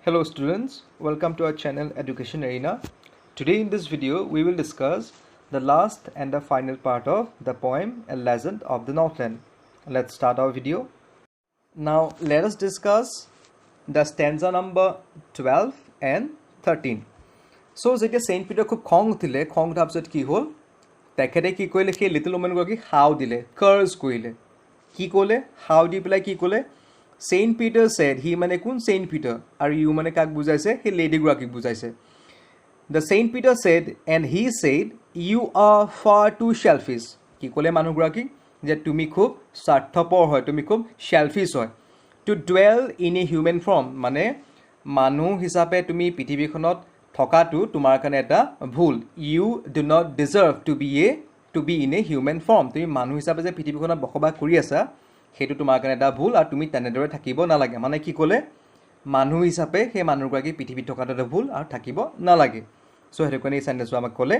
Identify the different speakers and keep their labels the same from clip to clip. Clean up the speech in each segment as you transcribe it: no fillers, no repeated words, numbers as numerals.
Speaker 1: Hello students, welcome to our channel Education Arena. Today in this video we will discuss the last and the final part of the poem A Legend of the Northland. Let's start our video. Now let us discuss the stanza number 12 and 13. So যেতিয়া Saint Peter খুব খং উঠিলে খং উঠাৰ পিছত কি হ'ল তেখেতে কি কৰিলে সেই লিটল ওমেনগৰাকী হাও দিলে কাৰ্জ কৰিলে কি ক'লে হাও দি পেলাই কি ক'লে Saint Peter said, he মানে কোন Saint Peter আৰু you মানে কাক বুজাইছে সেই লেডিগৰাকীক বুজাইছে The Saint Peter said and he said you are far too selfish কি ক'লে মানুহগৰাকী যে তুমি খুব স্বাৰ্থপৰ হয় তুমি খুব selfish হয় to dwell in a human form মানে মানুহ হিচাপে তুমি পৃথিৱীখনত থকাটো তোমাৰ কাৰণে এটা ভুল you do not deserve to be in a human form তুমি মানুহ হিচাপে যে পৃথিৱীখনত বসবাস কৰি আছা হেতু তোমাৰ কাৰণে এটা ভুল আৰু তুমি তেনেদৰে থাকিব নালাগে মানে কি ক'লে মানুহ হিচাপে সেই মানুহগৰাকী পৃথিৱীত থকাটো এটা ভুল আৰু থাকিব নালাগে সো হেতু কাৰণে এই সেন্টেন্সটো আমাক ক'লে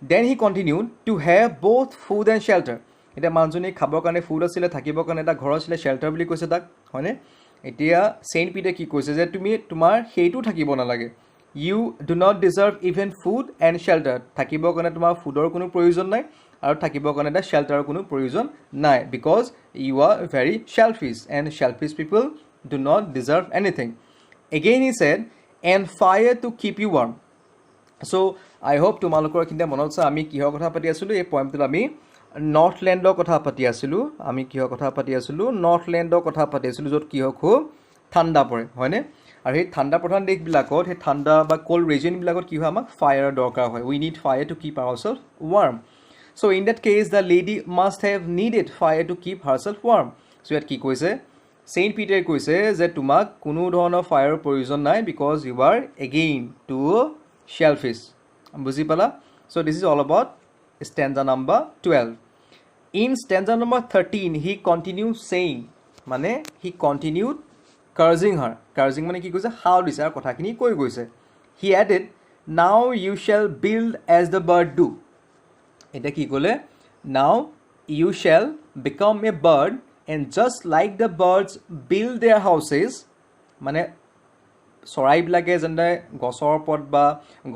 Speaker 1: then he continued to have both food and shelter এটা মানুহজনী খাবৰ কাৰণে ফুড আছিল থাকিবৰ কাৰণে এটা ঘৰ আছিল shelter বুলি কৈছে তাক হয়নে এতিয়া Saint Peter কি কৈছে যে তুমি তোমাৰ হেতু থাকিব নালাগে you do not deserve even food and shelter থাকিবৰ কাৰণে তোমাৰ ফুডৰ কোনো প্ৰয়োজন নাই আৰু থাকিবৰ কাৰণে এটা shelter কোনো প্ৰয়োজন নাই because you are very selfish and selfish people do not deserve anything again he said and fire to keep you warm so I hope তোমালোকৰ কিন্তে মনত আছে আমি কিহৰ কথা পাতি আছিলো এই পয়েমটোত আমি নৰ্থলেণ্ডৰ কথা পাতি আছিলো আমি কিহৰ কথা পাতি আছিলো নৰ্থলেণ্ডৰ কথা পাতি আছিলো যত কিহ খুব ঠাণ্ডা পৰে হয়নে আৰু এই ঠাণ্ডা প্ৰধান দেশবিলাকত সেই ঠাণ্ডা বা কোল্ড ৰিজন বিলাকত কি হয় আমাক ফায়াৰ দৰকাৰ হয় we need fire to keep ourselves warm so in that case the lady must have needed fire to keep herself warm so ইয়াত কি কৈছে Saint Peter কৈছে যে তোমাক কোনো ধৰণৰ ফায়াৰৰ প্ৰয়োজন নাই because you are again too selfish বুজি পালা so this is all about stanza number 12 in stanza number 13 he continued saying মানে he continued cursing her cursing মানে কি কৈছে how দিছে আৰু কথাখিনি কৈ গৈছে he added now you shall build as the bird do এটা কি ক'লে now you shall become a bird and just like the birds build their houses মানে চৰাইবিলাকে যেনে গছৰ ওপৰত বা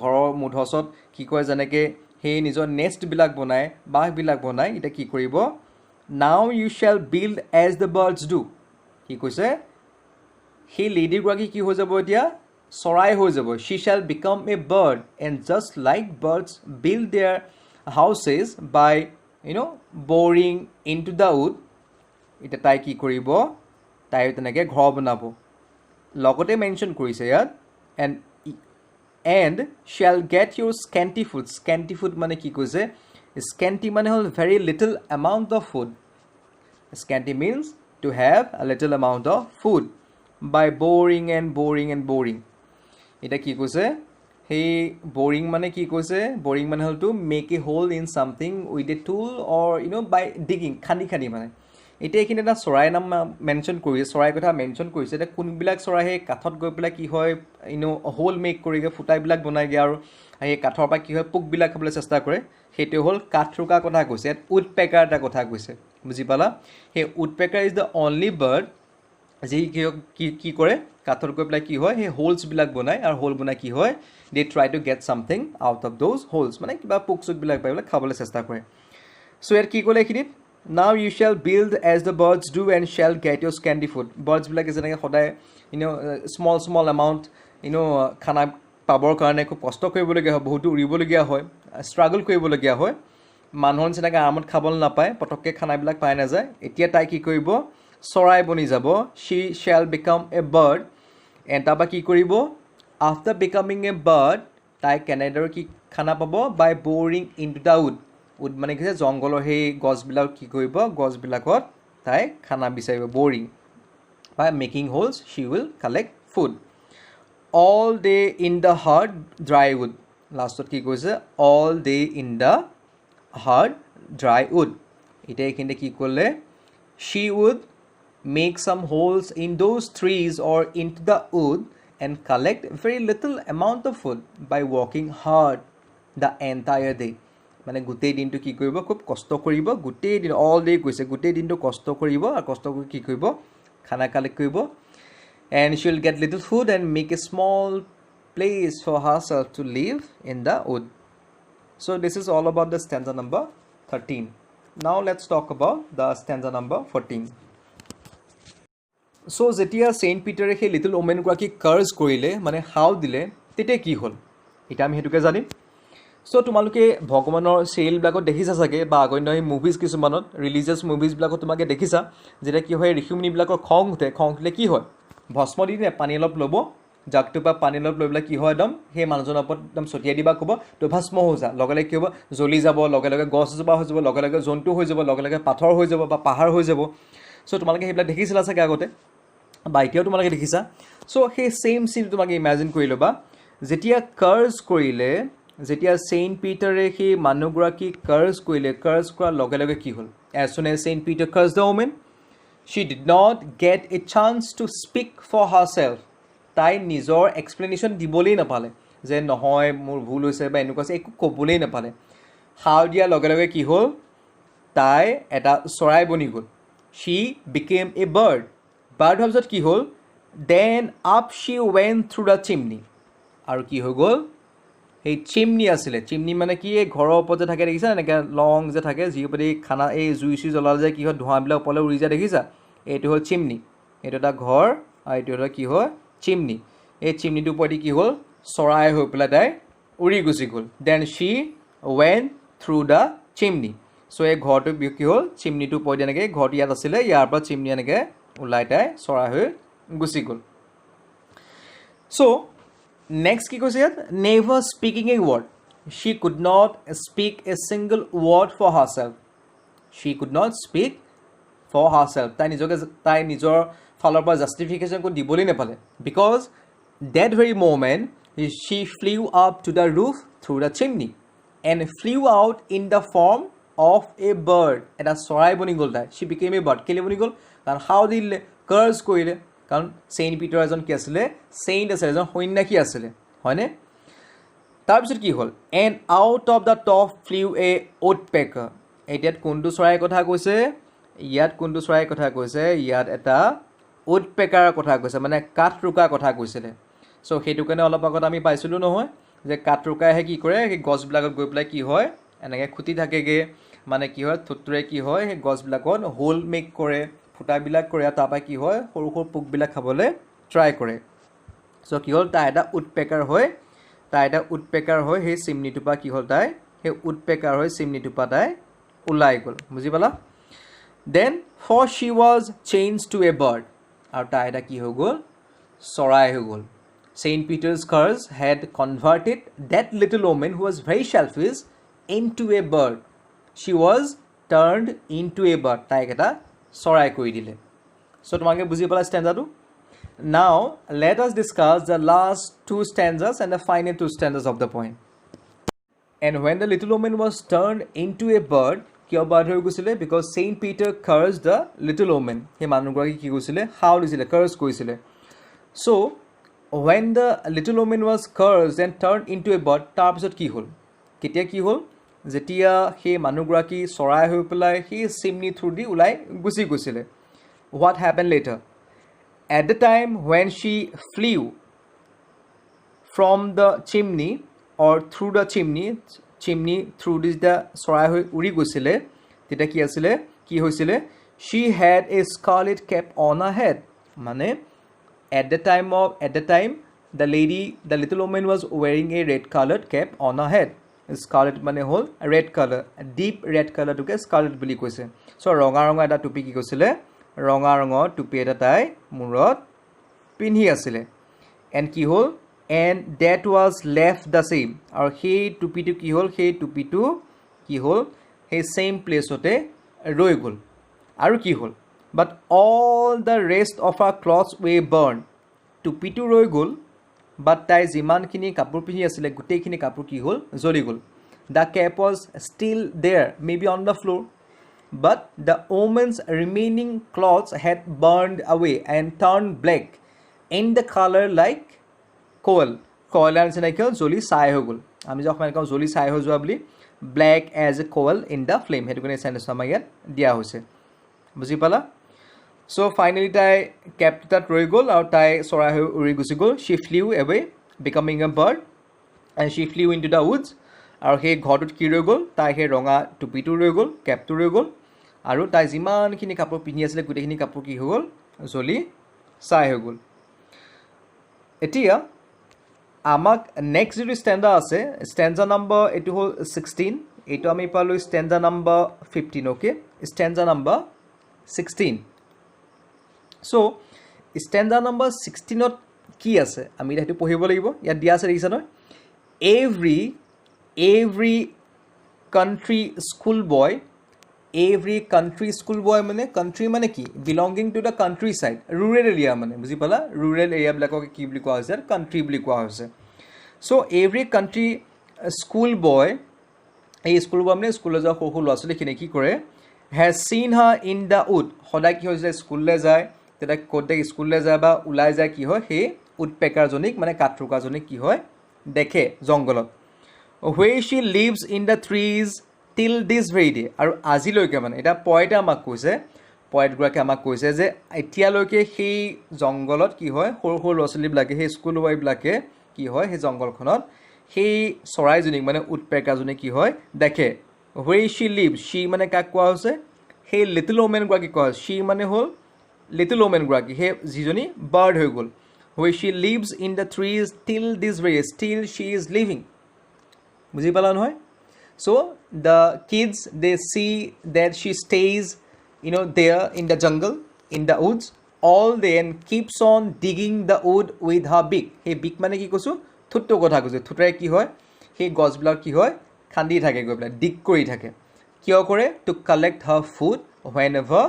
Speaker 1: ঘৰৰ মুধচত কি কয় যেনেকৈ সেই নিজৰ নেষ্টবিলাক বনায় বাঁহবিলাক বনায় এটা কি কৰিব now you shall build as the birds do কি কৈছে সেই লেডিগৰাকী কি হৈ যাব এতিয়া চৰাই হৈ যাব she shall become a bird and just like birds build their houses by boring into the wood এটা তাই কি কৰিব তাই তেনেকৈ ঘৰ বনাব লগতে মেনশ্যন কৰিছে ইয়াত and shall get your scanty food মানে কি কৈছে scanty মানে হ'ল very little amount of food scanty means to have a little amount of food by boring এটা কি কৈছে সেই boring মানে কি কৈছে boring মানে হ'ল to make a hole in something with a tool or by digging খানি মানে এতিয়া এইখিনি এটা চৰাই নাম মেনশ্যন কৰিছে চৰাই কথা মেনশ্যন কৰিছে এতিয়া কোনবিলাক চৰাই সেই কাঠত গৈ পেলাই কি হয় হোল মেক কৰিগে ফুটাইবিলাক বনাইগে আৰু সেই কাঠৰ পৰা কি হয় পোকবিলাক খাবলৈ চেষ্টা কৰে সেইটো হ'ল কাঠৰুকা কথা কৈছে ইয়াত উড পেকাৰ এটা কথা কৈছে বুজি পালা সেই woodpecker is the only bird যি কি কৰে কাঠত গৈ পেলাই কি হয় সেই হোলছবিলাক বনায় আৰু হোল বনাই কি হয় they try to get something out of those holes মানে কিবা পোক চোকবিলাক পাই পেলাই খাবলৈ চেষ্টা কৰে চ' ইয়াত কি ক'লে এইখিনিত now you shall build as the birds do and shall get your scanty food birds বিলাকে যেনেকৈ সদায় small amount খানা পাবৰ কাৰণে খুব কষ্ট কৰিবলগীয়া হয় বহুতো উৰিবলগীয়া হয় ষ্ট্ৰাগল কৰিবলগীয়া হয় মানুহৰ যেনেকৈ আৰামত খাবলৈ নাপায় পটককৈ খানাবিলাক পাই নাযায় এতিয়া তাই কি কৰিব চৰাই বনি যাব she shall become a bird and তাৰপৰা কি কৰিব after becoming a bird তাই কেনেদৰে কি খানা পাব by boring into the wood wood মানে কি জংগলৰ সেই গছবিলাক কি কৰিব গছবিলাকত তাই খানা বিচাৰিব boring by making holes she will collect food all day in the hard dry wood লাষ্টত কি কৈছে all day in the hard dry wood এতিয়া এইখিনিতে কি ক'লে she would make some holes in those trees or into the wood and collect very little amount of food by working hard the entire day মানে গোটেই দিনটো কি কৰিব খুব কষ্ট কৰিব গোটেই দিন অল ডে কৈছে গোটেই দিনটো কষ্ট কৰিব আৰু কষ্ট কৰি কি কৰিব খানা কালেক্ট কৰিব and she will get little food and make a small place for herself to live in the wood. So this is all about the stanza number 13. Now let's talk about the stanza number 14. So যেতিয়া Saint Peter সেই little women গৰাকী কাৰ্জ কৰিলে মানে হাও দিলে তেতিয়া কি হ'ল এটা আমি হেতুকে জানিম সো তোমালোকে ভগৱানৰ চিৰিয়েলবিলাকত দেখিছা চাগে বা আগন্য মুভিজ কিছুমানত ৰিলিজিয়াছ মুভিজবিলাকত তোমাকে দেখিছা যেটা কি হয় ঋষিমুনিবিলাকৰ খং উঠে কি হয় ভস্ম দি নে পানী অলপ ল'ব জাগটো পা পানী অলপ লৈ পেলাই কি হয় একদম সেই মানুহজনৰ ওপৰত একদম ছটিয়াই দিবা ক'ব তো ভস্ম হৈ যা লগে কি হ'ব জ্বলি যাব লগে গছ জোপা হৈ যাব লগে জন্তু হৈ যাব লগে পাথৰ হৈ যাব বা পাহাৰ হৈ যাব সো তোমালোকে সেইবিলাক দেখিছিলা চাগে আগতে বা এতিয়াও তোমালোকে দেখিছা সো সেই সেম সিন তোমাকে ইমাজিন কৰি ল'বা যেতিয়া কাৰ্জ কৰিলে যেতিয়া Saint Peter he মানুগৰাকী কাৰ্জ কৰিলে কাৰ্জ কৰাৰ লগে কি হ'ল as soon as Saint Peter cursed the woman she did not get a chance to speak for herself তাই নিজৰ এক্সপ্লেনেশ্যন দিবলেই নাপালে যে নহয় মোৰ ভুল হৈছে বা এনেকুৱা একো ক'বলেই নাপালে হাও দিয়া লগে কি হ'ল তাই এটা চৰাই বনি গ'ল she became a bird হোৱাৰ পিছত কি হ'ল then up she went through the chimney আৰু কি হৈ গ'ল এই চিমনি আছিলে চিমনি মানে কি এই ঘৰৰ ওপৰত যে থাকে দেখিছা এনেকৈ লং যে থাকে যিপৰি খানা এই জুই জ্বলালে যে কি হয় ধোঁৱাবিলাক ওপৰলৈ উৰি যায় দেখিছা এইটো হ'ল চিমনি এইটো এটা ঘৰ আৰু এইটো হ'ল কি হয় চিমনি এই চিমনিটোৰ ওপৰতে কি হ'ল চৰাই হৈ পেলাই তাই উৰি গুচি গ'ল then she went through the chimney so' এই ঘৰটো কি হ'ল চিমনিটোৰ ওপৰতে এনেকৈ ঘৰটো ইয়াত আছিলে ইয়াৰ পৰা চিমনি এনেকৈ ওলাই তাই চৰাই হৈ গুচি গ'ল চ' next কি কৈছে ইয়াত never speaking a word she could not speak a single word for herself she could not speak for herself তাই নিজৰ ফালৰ পৰা জাষ্টিফিকেশ্যন কো দিবলেই নাপালে because that very moment she flew up to the roof through the chimney and flew out in the form of a bird এটা চৰাই বনি গ'ল তাই she became a bird কেলে বনি গ'ল কাৰণ হাও দিলে কাৰ্জ কৰিলে কাৰণ Saint Peter এজন কি আছিলে সেইণ্ট আছিল এজন সন্যাসী আছিলে হয়নে তাৰপিছত কি হ'ল and out of the top flew a woodpecker এতিয়াত কোনটো চৰাইৰ কথা কৈছে ইয়াত কোনটো চৰাইৰ কথা কৈছে ইয়াত এটা woodpeckerৰ কথা কৈছে মানে কাঠৰোকা কথা কৈছিলে সো হেতু কাৰণে অলপ আগত আমি পাইছিলো নহয় যে কাঠৰোকাহে কি কৰে সেই গছবিলাকত গৈ পেলাই কি হয় এনেকৈ খুটি থাকেগে মানে কি হয় থুতৰে কি হয় সেই গছবিলাকত হোল মেক কৰে ফুটাবিলাক কৰে তাৰপা কি হয় সৰু পোকবিলাক খাবলৈ ট্ৰাই কৰে সো কি হ'ল তাই এটা উডপেকাৰ হয় সেই চিমনিটোপা কি হ'ল তাই সেই উডপেকাৰ হয় চিমনিটোপা তাই ওলাই গ'ল বুজি পালা then for she was changed to a bird আৰু তাই এটা কি হৈ গ'ল চৰাই হৈ গ'ল Saint Peter's curse had converted that little woman who was very selfish into a bird she was turned into a bird তাইক এটা চৰাই কৰি দিলে সো তোমাকে বুজি পালা ষ্টেঞ্জাটো now let us discuss the last two stanzas and the final two stanzas of the poem and when the little woman was turned into a bird কিয় bird হৈ গৈছিলে because Saint Peter cursed the little woman সেই মানুহগৰাকী কি কৈছিলে হাও দিছিলে কাৰ্জ কৰিছিলে so when the little woman was cursed and turned into a bird তাৰপিছত কি হ'ল কেতিয়া কি হ'ল যেতিয়া সেই মানুহগৰাকী চৰাই হৈ পেলাই সেই চিমনি থ্ৰু দি ওলাই গুচি গৈছিলে what happened later at the time when she flew from the chimney or through the chimney through this the চৰাই হৈ উৰি গৈছিলে তেতিয়া কি আছিলে কি হৈছিলে she had a scarlet cap on her head মানে at the time the little woman was wearing a red colored cap on her head scarlet মানে হ'ল red color deep red color টুকে scarlet বুলি কৈছে সো ৰঙা এটা টুপি কি কৈছিলে ৰঙা ৰঙৰ টুপি এটা তাই মূৰত পিন্ধি আছিলে and কি হ'ল and that was left the same আৰু সেই টুপিটো কি হ'ল সেই টুপিটো কি হ'ল সেই সেম প্লেছতে ৰৈ গ'ল আৰু কি হ'ল but all the rest of her clothes were burned টুপিটো ৰৈ গ'ল but তাই যিমানখিনি কাপোৰ পিন্ধি আছিলে গোটেইখিনি কাপোৰ কি হ'ল জ্বলি গ'ল the cap was still there maybe on the floor but the woman's remaining clothes had burned away and turned black in the color like coal কয়লাৰ নিচিনা কি হ'ল জ্বলি ছাই হৈ গ'ল আমি যে অসমীয়াত কওঁ জ্বলি ছাই হৈ যোৱা বুলি black as a coal in the flame হেতু কাৰণে চেন্টেন্স আমাৰ ইয়াত দিয়া হৈছে বুজি পালা So finally তাই কেপটাত ৰৈ গ'ল আৰু তাই চৰাই হৈ উৰি গুচি গ'ল. She flew away becoming a bird and she flew into the woods. আৰু সেই ঘৰটোত কি ৰৈ গ'ল, তাই সেই ৰঙা টুপিটো ৰৈ গ'ল, কেপটো ৰৈ গ'ল আৰু তাই যিমানখিনি কাপোৰ পিন্ধি আছিলে গোটেইখিনি কাপোৰ কি হৈ গ'ল, জ্বলি ছাই হৈ গ'ল. এতিয়া আমাক নেক্সট যিটো ষ্টেণ্ডা আছে, ষ্টেণ্ডা নম্বৰ এইটো হ'ল 16. এইটো আমি পালোঁ stanza number 15. Okay, stanza number 16. So' stanza number 16ত কি আছে আমি সেইটো পঢ়িব লাগিব. ইয়াত দিয়া আছে দেখিছা নহয়, every country school boy, every country school boy মানে country মানে কি, belonging to the countryside, rural area মানে বুজি পালা, rural area বিলাকক কি বুলি কোৱা হৈছে, country বুলি কোৱা হৈছে. So every country school boy, এই স্কুল boy মানে স্কুললৈ যোৱা সৰু সৰু ল'ৰা ছোৱালীখিনি কি কৰে, has seen her in the wood. সদায় কি হৈছে, স্কুললৈ যায়, তেতিয়া ক'তে স্কুললৈ যায় বা ওলাই যায় কি হয়, সেই উডপেকাৰজনীক মানে কাঠৰোকাজনীক কি হয়, দেখে জংঘলত. Where she lives in the trees till this very day. আৰু আজিলৈকে মানে এটা পয়েটে আমাক কৈছে, পয়েটগৰাকীয়ে আমাক কৈছে যে এতিয়ালৈকে সেই জংঘলত কি হয়, সৰু সৰু ল'ৰা ছোৱালীবিলাকে, সেই স্কুল বয়বিলাকে কি হয়, সেই জংঘলখনত সেই চৰাইজনীক মানে উডপেকাৰজনীক কি হয়, দেখে. Where she lives, she মানে কাক কোৱা হৈছে, সেই লিটল ওমেনগৰাকীক কোৱা হৈছে. she মানে হ'ল লিটল ওমেনগৰাকী, সেই যিজনী বাৰ্ড হৈ গ'ল. Where she lives in the trees till this very day, still she is living. বুজি পালা নহয়? So the kids, they see that she stays, there in the jungle, in the woods all day and keeps on digging the wood with her beak. সেই beak মানে কি কৈছোঁ, ঠোঁটটো কথা কৈছোঁ. ঠোঁটেৰে কি হয়, সেই গছবিলাক কি হয়, খান্দি থাকে, গৈ পেলাই dig কৰি থাকে. কিয় কৰে, to collect her food whenever,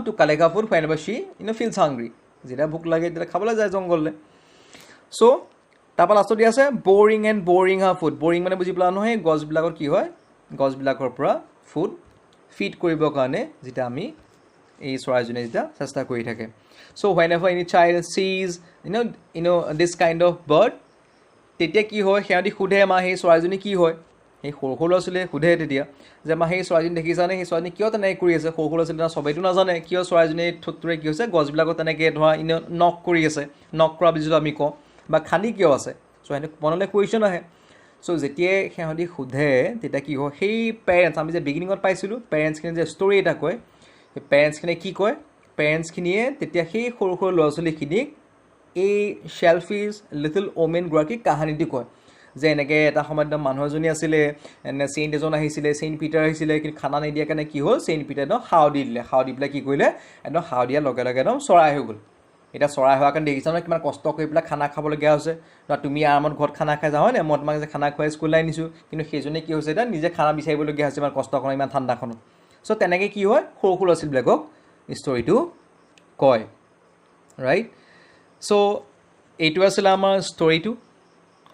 Speaker 1: to collect her food whenever she feels hungry. যেতিয়া ভোক লাগে তেতিয়া খাবলৈ যায় জংঘললৈ. চ' তাৰপৰা লাষ্টত দিয়া আছে বৰিং এণ্ড বৰিং হা ফুড. বৰিং মানে বুজি পেলা নহয়, গছবিলাকৰ কি হয়, গছবিলাকৰ পৰা ফুড ফিড কৰিবৰ কাৰণে যেতিয়া আমি এই চৰাইজনীয়ে যেতিয়া চেষ্টা কৰি থাকে. So' whenever any child sees this kind of bird, তেতিয়া কি হয়, সিহঁতি সোধে মা সেই চৰাইজনী কি হয়. সেই সৰু সৰু ল'ৰা ছোৱালীয়ে সোধে তেতিয়া যে মা সেই চৰাইজনী দেখিছানে, সেই চৰাইজনী কিয় তেনেকৈ কৰি আছে. সৰু সৰু ল'ৰা ছোৱালী সবেইটো নাজানে কিয় চৰাইজনী ঠোঁটটোৰে কি হৈছে, গছবিলাকত তেনেকৈ ধৰা নক কৰি আছে, নক কৰা বুলি যিটো আমি কওঁ, বা খান্দি কিয় আছে. চ' সিহঁতে মনলৈ কুৱেশ্যন আহে. চ' যেতিয়াই সিহঁতি সোধে তেতিয়া কি হয়, সেই পেৰেণ্টছ, আমি যে বিগিনিঙত পাইছিলোঁ পেৰেণ্টছখিনিয়ে যে ষ্টৰি এটা কয়, সেই পেৰেণ্টছখিনিয়ে কি কয়, পেৰেণ্টছখিনিয়ে তেতিয়া সেই সৰু সৰু ল'ৰা ছোৱালীখিনিক এই শ্বেলফিছ লিটল ওমেনগৰাকীক কাহানীটো কয় যে এনেকৈ এটা সময়ত মানুহ এজনী আছিলে, চেইণ্ট এজন আহিছিলে, চেইণ্ট পিটাৰ আহিছিলে, কিন্তু খানা নিদিয়াৰ কাৰণে কি হ'ল, চেইণ্ট পিটাৰে একদম হাও দি দিলে. হাও দি পেলাই কি কৰিলে, একদম হাও দিয়াৰ লগে লগে একদম চৰাই হৈ গ'ল. এতিয়া চৰাই হোৱাৰ কাৰণে দেখিছা নহয় কিমান কষ্ট কৰি পেলাই খানা খাবলগীয়া হৈছে. তুমি আৰামত ঘৰত খানা খাই যাওঁ হয় নাই, মই তোমাক যে খানা খুৱাই স্কুললৈ আনিছোঁ, কিন্তু সেইজনে কি হৈছে, এতিয়া নিজে খানা বিচাৰিবলগীয়া হৈছে ইমান কষ্ট কৰা, ইমান ঠাণ্ডাখনত. চ' তেনেকৈ কি হয়, সৰু সৰু ল'ৰা ছোৱালীবিলাকক ষ্টৰিটো কয়, ৰাইট. চ' এইটো আছিলে আমাৰ ষ্টৰিটো,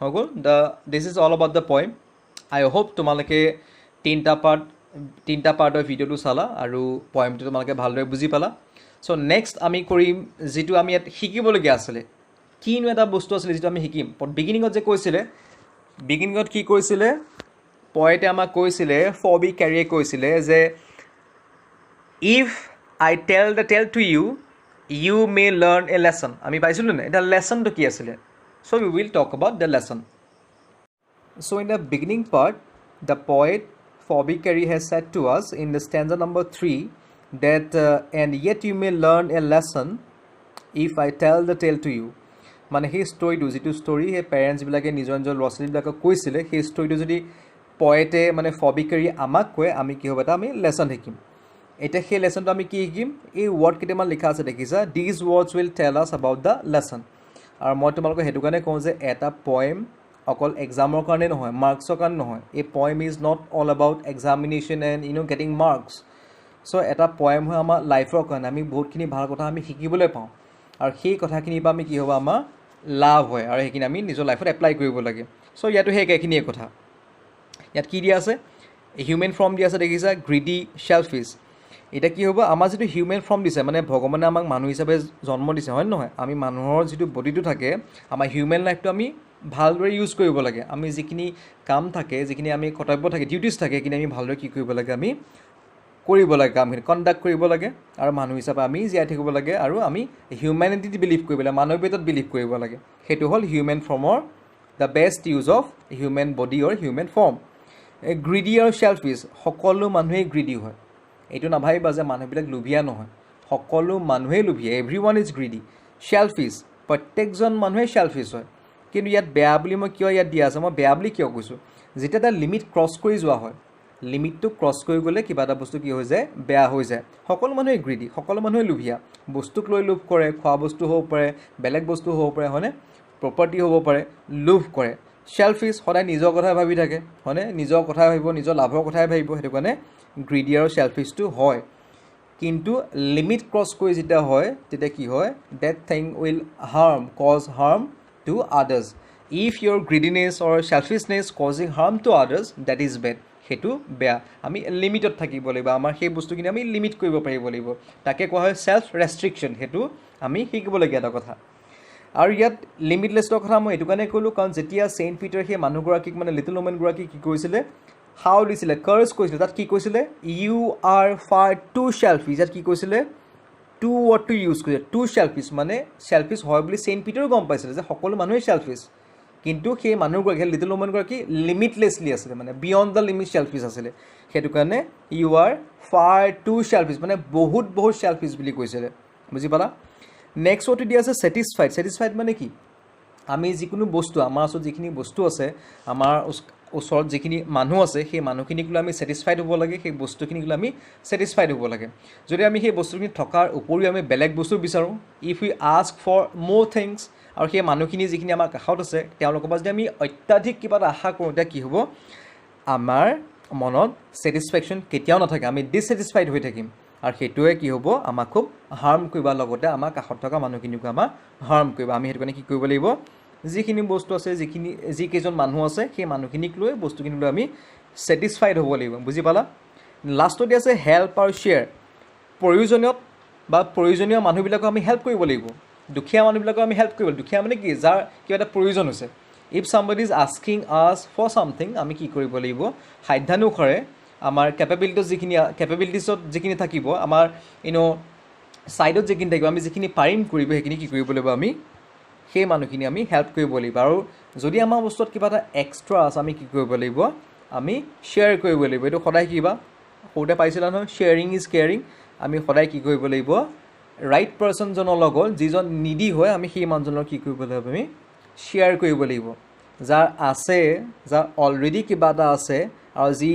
Speaker 1: হৈ গ'ল. This is all about the poem. I hope তোমালোকে তিনিটা পাৰ্টৰ ভিডিঅ'টো চালা আৰু পইমটো তোমালোকে ভালদৰে বুজি পালা. চ' নেক্সট আমি কৰিম যিটো আমি ইয়াত শিকিবলগীয়া আছিলে, কিনো এটা বস্তু আছিলে যিটো আমি শিকিম. বিগিনিঙত যে কৈছিলে, বিগিনিঙত কি কৈছিলে, পয়েটে আমাক কৈছিলে, ফবি কেৰিয়ে কৈছিলে যে if I tell the tell to you, you may learn a lesson. আমি পাইছিলোঁ নে, এতিয়া লেচনটো কি আছিলে. So we will talk about the lesson. So in the beginning part, the poet Phoebe Cary has said to us in the stanza number 3 that and yet you may learn a lesson if I tell the tale to you. মানে সেই ষ্টৰিটো, যিটো story সেই পেৰেণ্টছবিলাকে নিজৰ নিজৰ ল'ৰা ছোৱালীবিলাকক কৈছিলে, সেই ষ্টৰিটো যদি পয়েটে মানে ফবি কেৰী আমাক কয়, আমি কি হ'ব, এটা আমি লেচন শিকিম. এতিয়া সেই লেচনটো আমি কি শিকিম, এই ৱৰ্ড কেইটামান লিখা আছে দেখিছা, দিজ ৱৰ্ডছ উইল টেল আছ এবাউট দ্য লেচন. আৰু মই তোমালোকক সেইটো কাৰণে কওঁ যে এটা পয়েম অকল এক্সামৰ কাৰণে নহয়, মাৰ্কছৰ কাৰণে নহয়. এই poem is not all about examination and getting marks. So' এটা পয়েম হয় আমাৰ লাইফৰ কাৰণে, আমি বহুতখিনি ভাল কথা আমি শিকিবলৈ পাওঁ, আৰু সেই কথাখিনিৰ পৰা আমি কি হ'ব, আমাৰ লাভ হয়, আৰু সেইখিনি আমি নিজৰ লাইফত এপ্লাই কৰিব লাগে. চ' ইয়াতো সেই একেখিনিয়ে কথা. ইয়াত কি দিয়া আছে, হিউমেন ফৰ্ম দিয়া আছে দেখিছা, গ্ৰিডি শ্বেলফিছ. এতিয়া কি হ'ব, আমাৰ যিটো হিউমেন ফৰ্ম দিছে, মানে ভগৱানে আমাক মানুহ হিচাপে জন্ম দিছে হয় নহয়, আমি মানুহৰ যিটো বডিটো থাকে, আমাৰ হিউমেন লাইফটো আমি ভালদৰে ইউজ কৰিব লাগে. আমি যিখিনি কাম থাকে, যিখিনি আমি কৰ্তব্য থাকে, ডিউটিছ থাকে, সেইখিনি আমি ভালদৰে কি কৰিব লাগে, আমি কৰিব লাগে কামখিনি কণ্ডাক্ট কৰিব লাগে আৰু মানুহ হিচাপে আমি জীয়াই থাকিব লাগে আৰু আমি হিউমেনিটিত বিলিভ কৰিব লাগে মানৱীয়তাত বিলিভ কৰিব লাগে সেইটো হ'ল হিউমেন ফৰ্মৰ the best use of human body or human form greedy আৰু চেলফিছ সকলো মানুহেই গ্ৰিডি হয় এইটো নাভাবিবা যে মানুহবিলাক লোভীয়া নহয় সকলো মানুহেই লোভীয়া এভৰিৱান ইজ গ্ৰিডি চেলফিছ প্ৰত্যেকজন মানুহে চেলফিছ হয় কিন্তু ইয়াত বেয়া বুলি মই কিয় ইয়াত দিয়া আছে মই বেয়া বুলি কিয় কৈছোঁ যেতিয়া এটা লিমিট ক্ৰছ কৰি যোৱা হয় লিমিটটো ক্ৰছ কৰি গ'লে কিবা এটা বস্তু কি হৈ যায় বেয়া হৈ যায় সকলো মানুহে গ্ৰিডি সকলো মানুহে লোভীয়া বস্তুক লৈ লোভ কৰে খোৱা বস্তু হ'ব পাৰে বেলেগ বস্তু হ'ব পাৰে হয়নে প্ৰপাৰ্টি হ'ব পাৰে লোভ কৰে চেলফিছ সদায় নিজৰ কথাই ভাবি থাকে হয়নে নিজৰ কথাই ভাবিব নিজৰ লাভৰ কথাই ভাবিব সেইটো কাৰণে গ্ৰিডি আৰু চেলফিছটো হয় কিন্তু লিমিট ক্ৰছ কৰি যেতিয়া হয় তেতিয়া কি হয় that thing will cause harm to others if your greediness or selfishness causing harm to others that is bad সেইটো বেয়া আমি লিমিটত থাকিব লাগিব আমাৰ সেই বস্তুখিনি আমি লিমিট কৰিব পাৰিব লাগিব তাকে কোৱা হয় চেল্ফ ৰেষ্ট্ৰিকশ্যন সেইটো আমি শিকিবলগীয়া এটা কথা আৰু ইয়াত লিমিটলেছৰ কথা মই এইটো কাৰণে ক'লোঁ কাৰণ যেতিয়া ছেইণ্ট পিটাৰ সেই মানুহগৰাকীক মানে লিটল ওমেনগৰাকীক কি কৰিছিলে হাও দিছিলে কাৰ্জ কৰিছিলে তাত কি কৈছিলে ইউ আৰ ফাৰ টু চেলফিছ ইয়াত কি কৈছিলে টু ৱৰ্ডটো ইউজ কৰিছিলে টু চেলফিছ মানে চেলফিছ হয় বুলি ছেইণ্ট পিটাৰো গম পাইছিলে যে সকলো মানুহেই চেলফিছ কিন্তু সেই মানুহগৰাকী লিটল ওমেনগৰাকী লিমিটলেছলি আছিলে মানে বিয়ণ্ড দ্য লিমিট চেলফিছ আছিলে সেইটো কাৰণে ইউ আৰ ফাৰ টু চেলফিছ মানে বহুত চেলফিছ বুলি কৈছিলে বুজি পালা নেক্সট ৱৰ্ডটো দিয়া আছে ছেটিছফাইড মানে কি আমি যিকোনো বস্তু আমাৰ ওচৰত যিখিনি বস্তু আছে আমাৰ ওচৰত যিখিনি মানুহ আছে সেই মানুহখিনিক লৈ আমি ছেটিছফাইড হ'ব লাগে সেই বস্তুখিনিক লৈ আমি ছেটিছফাইড হ'ব লাগে যদি আমি সেই বস্তুখিনি থকাৰ উপৰিও আমি বেলেগ বস্তু বিচাৰোঁ ইফ ইউ আস্ক ফৰ মোৰ থিংছ আৰু সেই মানুহখিনি যিখিনি আমাৰ কাষত আছে তেওঁলোকৰ পৰা যদি আমি অত্যাধিক কিবা এটা আশা কৰোঁ তেতিয়া কি হ'ব আমাৰ মনত ছেটিছফেকশ্যন কেতিয়াও নাথাকে আমি ডিছছেটিছফাইড হৈ থাকিম আৰু সেইটোৱে কি হ'ব আমাক খুব হাৰ্ম কৰিব লগতে আমাৰ কাষত থকা মানুহখিনিকো আমাক হাৰ্ম কৰিব আমি সেইটো কাৰণে কি কৰিব লাগিব যিখিনি বস্তু আছে যিকেইজন মানুহ আছে সেই মানুহখিনিক লৈ বস্তুখিনি লৈ আমি ছেটিছফাইড হ'ব লাগিব বুজি পালা লাষ্টত আছে হেল্প আৰু শ্বেয়াৰ প্ৰয়োজনীয় মানুহবিলাকক আমি হেল্প কৰিব লাগিব দুখীয়া মানুহবিলাকক আমি হেল্প কৰিব লাগিব দুখীয়া মানে কি যাৰ কিবা এটা প্ৰয়োজন হৈছে ইফ চামবডি ইজ আস্কিং আছ ফৰ ছামথিং আমি কি কৰিব লাগিব সাধ্যানুসাৰে আমাৰ কেপেবিলিটিছত যিখিনি থাকিব আমাৰ ছাইডত যিখিনি থাকিব আমি যিখিনি পাৰিম কৰিব সেইখিনি কি কৰিব লাগিব আমি সেই মানুহখিনি আমি হেল্প কৰিব লাগিব আৰু যদি আমাৰ বস্তুত কিবা এটা এক্সট্ৰা আছে আমি কি কৰিব লাগিব আমি শ্বেয়াৰ কৰিব লাগিব এইটো সদায় কিবা সৰুতে পাইছিলা নহয় শ্বেয়াৰিং ইজ কেয়াৰিং আমি সদায় কি কৰিব লাগিব ৰাইট পাৰ্চনজনৰ লগত যিজন নিডি হয় আমি সেই মানুহজনৰ কি কৰিব লাগিব আমি শ্বেয়াৰ কৰিব লাগিব যাৰ আছে যাৰ অলৰেডি কিবা এটা আছে আৰু যি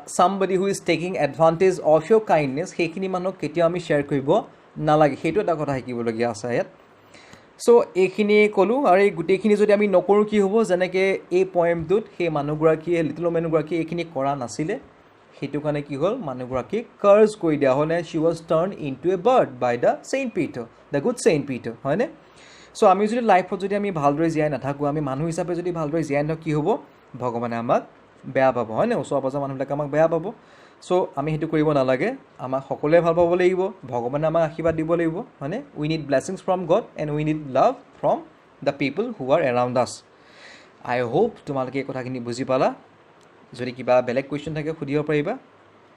Speaker 1: somebody who is taking advantage of your kindness সেইখিনি মানুহক কেতিয়াও আমি শ্বেয়াৰ কৰিব নালাগে সেইটো এটা কথা শিকিবলগীয়া আছে ইয়াত চ' এইখিনি ক'লোঁ আৰু এই গোটেইখিনি যদি আমি নকৰোঁ কি হ'ব যেনেকৈ এই পয়েমটোত সেই মানুহগৰাকীয়ে লিটল ওমেনগৰাকীয়ে এইখিনি কৰা নাছিলে সেইটো কাৰণে কি হ'ল মানুহগৰাকীক কাৰ্জ কৰি দিয়া হ'ল she was turn into a bird by the saint Peter the good saint Peter হয়নে চ' আমি যদি লাইফত যদি আমি ভালদৰে জীয়াই নাথাকোঁ আমি মানুহ হিচাপে যদি ভালদৰে জীয়াই নাথাকোঁ কি হ'ব ভগৱানে আমাক বেয়া পাব হয়নে ওচৰ পাজৰ মানুহবিলাকে আমাক বেয়া পাব চ' আমি সেইটো কৰিব নালাগে আমাক সকলোৱে ভাল পাব লাগিব ভগৱানে আমাক আশীৰ্বাদ দিব লাগিব হয়নে we need blessings from God and we need love from the people who are around us I hope তোমালোকে এই কথাখিনি বুজি পালা যদি কিবা বেলেগ কুৱেশ্যন থাকে সুধিব পাৰিবা